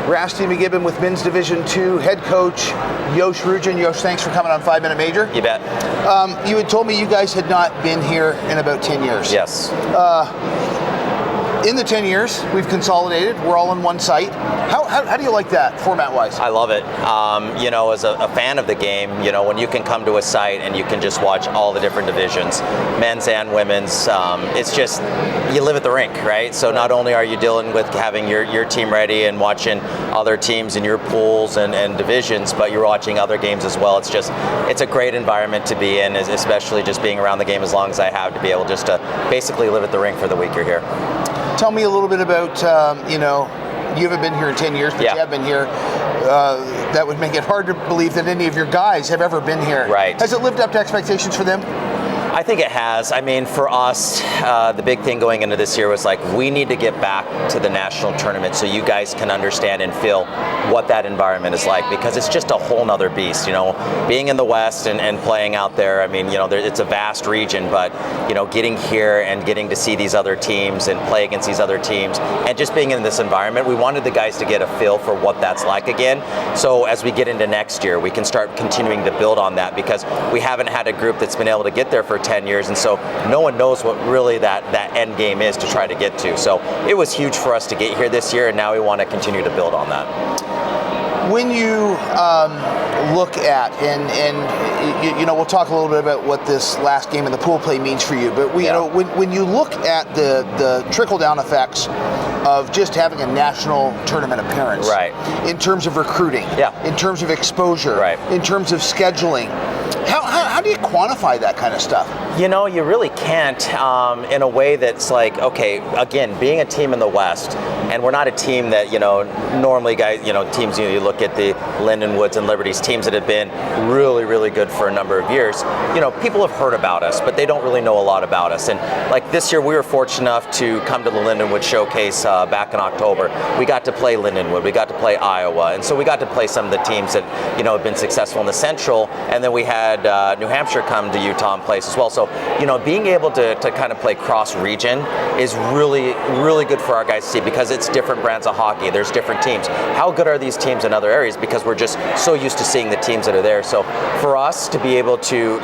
Rasty McGibbon with Men's Division II head coach Yosh Ryujin. Yosh, thanks for coming on 5 Minute Major. You bet. You had told me you guys had not been here in about 10 years. Yes. In the 10 years, we've consolidated. We're all on one site. How do you like that, format-wise? I love it. As a fan of the game, when you can come to a site and you can just watch all the different divisions, men's and women's, it's just, you live at the rink, right? So not only are you dealing with having your team ready and watching other teams in your pools and divisions, but you're watching other games as well. It's a great environment to be in, especially just being around the game as long as I have, to be able just to basically live at the rink for the week you're here. Tell me a little bit about, you haven't been here in 10 years, but Yeah. you have been here. That would make it hard to believe that any of your guys have ever been here. Right. Has it lived up to expectations for them? I think it has. I mean, for us, the big thing going into this year was like, we need to get back to the national tournament so you guys can understand and feel what that environment is like, because it's just a whole nother beast. Being in the West and playing out there, I mean, it's a vast region, but, getting here and getting to see these other teams and play against these other teams and just being in this environment, we wanted the guys to get a feel for what that's like again. So as we get into next year, we can start continuing to build on that, because we haven't had a group that's been able to get there for 10 years, and so no one knows what really that end game is to try to get to. So it was huge for us to get here this year, and now we want to continue to build on that. When you look at, and we'll talk a little bit about what this last game in the pool play means for you, but when you look at the trickle-down effects of just having a national tournament appearance, right, in terms of recruiting, in terms of exposure, right, in terms of scheduling, how do you quantify that kind of stuff? You really can't, in a way that's like, okay, again, being a team in the West, and we're not a team that, normally guys, teams, you look at the Lindenwoods and Liberties, teams that have been really, really good for a number of years, people have heard about us, but they don't really know a lot about us. And like this year, we were fortunate enough to come to the Lindenwood Showcase back in October. We got to play Lindenwood, we got to play Iowa, and so we got to play some of the teams that, have been successful in the Central, and then we had New Hampshire come to Utah and play as well. So, being able to kind of play cross-region is really, really good for our guys to see, because it's different brands of hockey. There's different teams. How good are these teams in other areas? Because we're just so used to seeing the teams that are there. So for us to be able to,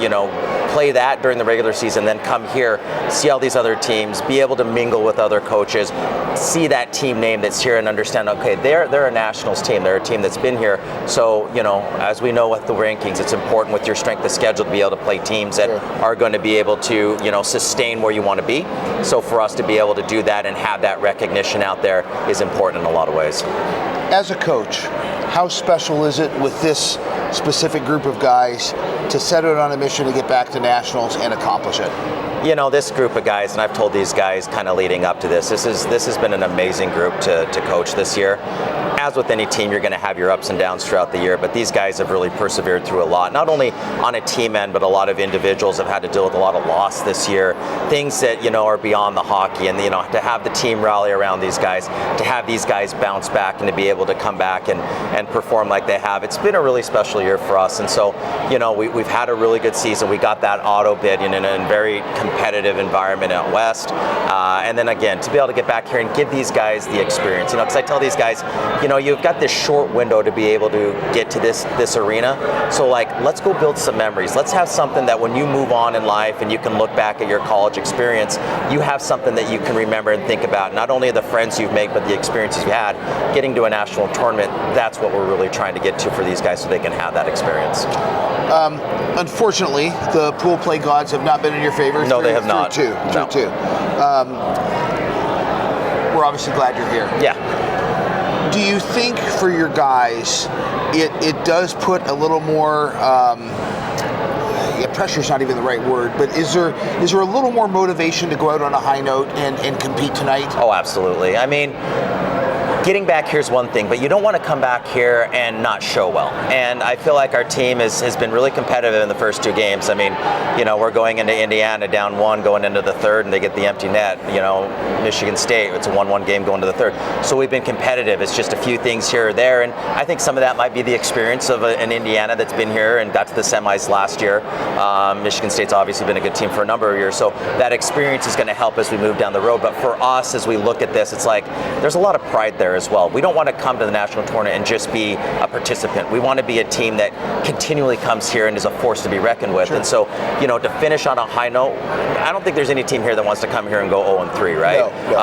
play that during the regular season, then come here, see all these other teams, be able to mingle with other coaches, see that team name that's here and understand, okay, they're a nationals team. They're a team that's been here. So, as we know with the rankings, it's important with your strength of schedule to be able to play teams that are going to be able to, sustain where you want to be. So for us to be able to do that and have that recognition out there is important in a lot of ways. As a coach, how special is it with this specific group of guys to set out on a mission to get back to nationals and accomplish it? This group of guys, and I've told these guys kind of leading up to this has been an amazing group to coach this year. As with any team, you're going to have your ups and downs throughout the year, but these guys have really persevered through a lot, not only on a team end, but a lot of individuals have had to deal with a lot of loss this year, things that, are beyond the hockey, and, to have the team rally around these guys, to have these guys bounce back and to be able to come back and perform like they have. It's been a really special year for us, and so, we've had a really good season. We got that auto bid in a very competitive environment out West, and then again, to be able to get back here and give these guys the experience, because I tell these guys, you've got this short window to be able to get to this arena. So let's go build some memories. Let's have something that when you move on in life and you can look back at your college experience, you have something that you can remember and think about. Not only the friends you've made, but the experiences you had. Getting to a national tournament, that's what we're really trying to get to for these guys so they can have that experience. Unfortunately, the pool play gods have not been in your favor. No, they have not. Through two. We're obviously glad you're here. Yeah. Do you think for your guys, it does put a little more, pressure's not even the right word, but is there a little more motivation to go out on a high note and compete tonight? Oh, absolutely. I mean, getting back here is one thing, but you don't want to come back here and not show well. And I feel like our team has been really competitive in the first two games. I mean, we're going into Indiana down 1 going into the third, and they get the empty net. Michigan State, it's a 1-1 game going to the third. So we've been competitive. It's just a few things here or there, and I think some of that might be the experience of an Indiana that's been here and got to the semis last year. Michigan State's obviously been a good team for a number of years, so that experience is going to help as we move down the road. But for us, as we look at this, it's like there's a lot of pride there there as well. We don't want to come to the national tournament and just be a participant. We want to be a team that continually comes here and is a force to be reckoned with. Sure. And so, to finish on a high note, I don't think there's any team here that wants to come here and go 0-3, right? No.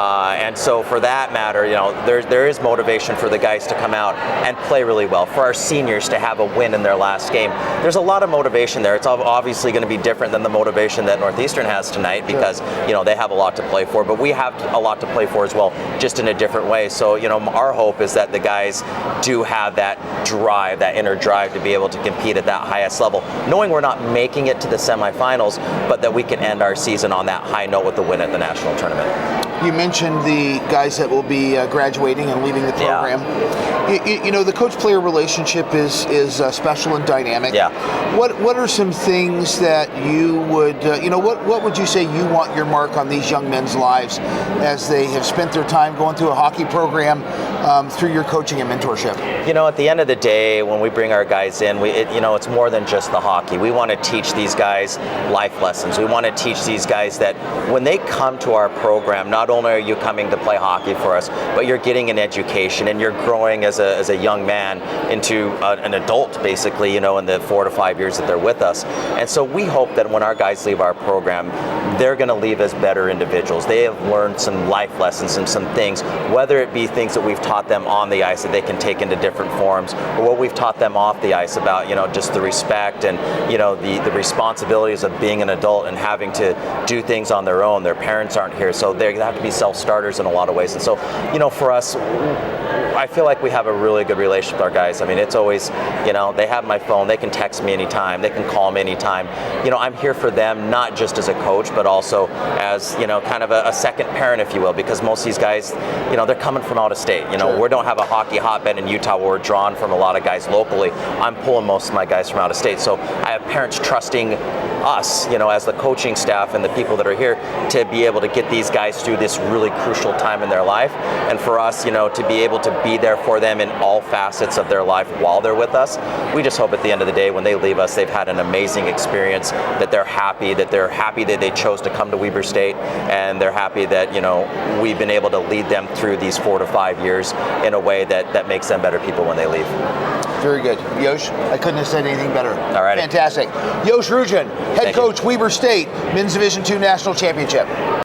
And so for that matter, there is motivation for the guys to come out and play really well. For our seniors to have a win in their last game, there's a lot of motivation there. It's obviously going to be different than the motivation that Northeastern has tonight because, they have a lot to play for, but we have a lot to play for as well, just in a different way. So, our hope is that the guys do have that drive, that inner drive to be able to compete at that highest level, knowing we're not making it to the semifinals, but that we can end our season on that high note with the win at the national tournament. You mentioned the guys that will be graduating and leaving the program. Yeah. The coach-player relationship is special and dynamic. Yeah. What are some things that you would, what would you say you want your mark on these young men's lives as they have spent their time going through a hockey program through your coaching and mentorship? At the end of the day, when we bring our guys in, it's more than just the hockey. We want to teach these guys life lessons. We want to teach these guys that when they come to our program, not only are you coming to play hockey for us, but you're getting an education and you're growing as a young man into an adult, basically, in the 4 to 5 years that they're with us. And so we hope that when our guys leave our program, they're going to leave as better individuals. They have learned some life lessons and some things, whether it be things that we've taught them on the ice that they can take into different forms, or what we've taught them off the ice about, just the respect and, the responsibilities of being an adult and having to do things on their own. Their parents aren't here, so they have to be self-starters in a lot of ways. And so, for us, I feel like we have a really good relationship with our guys. I mean, it's always, they have my phone, they can text me anytime, they can call me anytime. I'm here for them, not just as a coach, but also as, kind of a second parent, if you will, because most of these guys, they're coming from out of state. Sure. We don't have a hockey hotbed in Utah where we're drawn from a lot of guys locally. I'm pulling most of my guys from out of state. So I have parents trusting us, as the coaching staff and the people that are here to be able to get these guys through this really crucial time in their life. And for us, to be able to be there for them in all facets of their life while they're with us. We just hope at the end of the day when they leave us, they've had an amazing experience, that they're happy that they chose to come to Weber State, and they're happy that, we've been able to lead them through these 4 to 5 years in a way that makes them better people when they leave. Very good. Yosh, I couldn't have said anything better. All right. Fantastic. Yosh Ryujin, head coach, Weber State, Men's Division II National Championship.